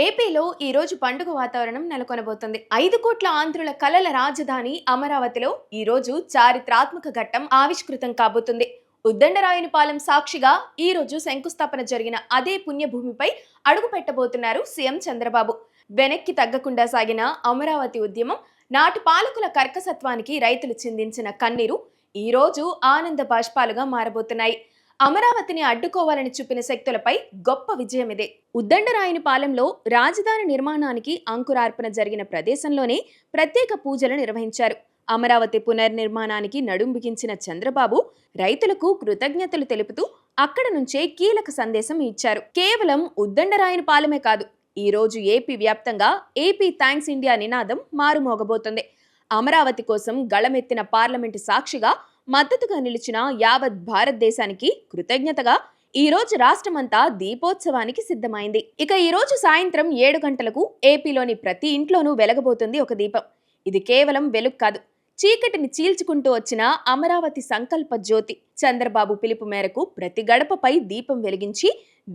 ఏపీలో ఈ రోజు పండుగ వాతావరణం నెలకొనబోతుంది. 5 కోట్ల ఆంధ్రుల కలల రాజధాని అమరావతిలో ఈ రోజు చారిత్రాత్మక ఘట్టం ఆవిష్కృతం కాబోతుంది. ఉద్దండరాయునిపాలెం సాక్షిగా ఈ రోజు శంకుస్థాపన జరిగిన అదే పుణ్యభూమిపై అడుగు పెట్టబోతున్నారు సీఎం చంద్రబాబు. వెనక్కి తగ్గకుండా సాగిన అమరావతి ఉద్యమం, నాటి పాలకుల కర్కసత్వానికి రైతులు చిందించిన కన్నీరు ఈ రోజు ఆనంద బాష్పాలుగా మారబోతున్నాయి. అమరావతిని అడ్డుకోవాలని చూపిన శక్తులపై గొప్ప విజయం ఇదే. ఉద్దండరాయునిపాలెంలో రాజధాని నిర్మాణానికి అంకురార్పణ జరిగిన ప్రదేశంలోనే ప్రత్యేక పూజలు నిర్వహించారు. అమరావతి పునర్నిర్మాణానికి నడుం బిగించిన చంద్రబాబు రైతులకు కృతజ్ఞతలు తెలుపుతూ అక్కడ నుంచే కీలక సందేశం ఇచ్చారు. కేవలం ఉద్దండరాయునిపాలెమే కాదు, ఈ రోజు ఏపీ వ్యాప్తంగా ఏపీ థ్యాంక్స్ ఇండియా నినాదం మారుమోగబోతుంది. అమరావతి కోసం గళమెత్తిన పార్లమెంటు సాక్షిగా మద్దతుగా నిలిచిన యావత్ భారతదేశానికి కృతజ్ఞతగా ఈ రోజు రాష్ట్రమంతా దీపోత్సవానికి సిద్ధమైంది. ఇక ఈ రోజు సాయంత్రం 7 గంటలకు ఏపీలోని ప్రతి ఇంట్లోనూ వెలగబోతుంది ఒక దీపం. ఇది కేవలం వెలుగు కాదు, చీకటిని చీల్చుకుంటూ వచ్చిన అమరావతి సంకల్ప జ్యోతి. చంద్రబాబు పిలుపు మేరకు ప్రతి గడపపై దీపం వెలిగించి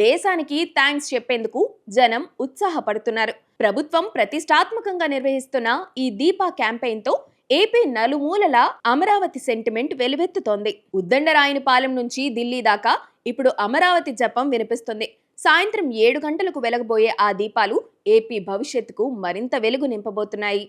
దేశానికి థ్యాంక్స్ చెప్పేందుకు జనం ఉత్సాహపడుతున్నారు. ప్రభుత్వం ప్రతిష్టాత్మకంగా నిర్వహిస్తున్న ఈ దీపా క్యాంపెయిన్ తో ఏపీ నలుమూలల అమరావతి సెంటిమెంట్ వెలువెత్తుతోంది. ఉద్దండరాయునిపాలెం నుంచి ఢిల్లీ దాకా ఇప్పుడు అమరావతి జపం వినిపిస్తుంది. సాయంత్రం 7 గంటలకు వెలగబోయే ఆ దీపాలు ఏపీ భవిష్యత్తుకు మరింత వెలుగు నింపబోతున్నాయి.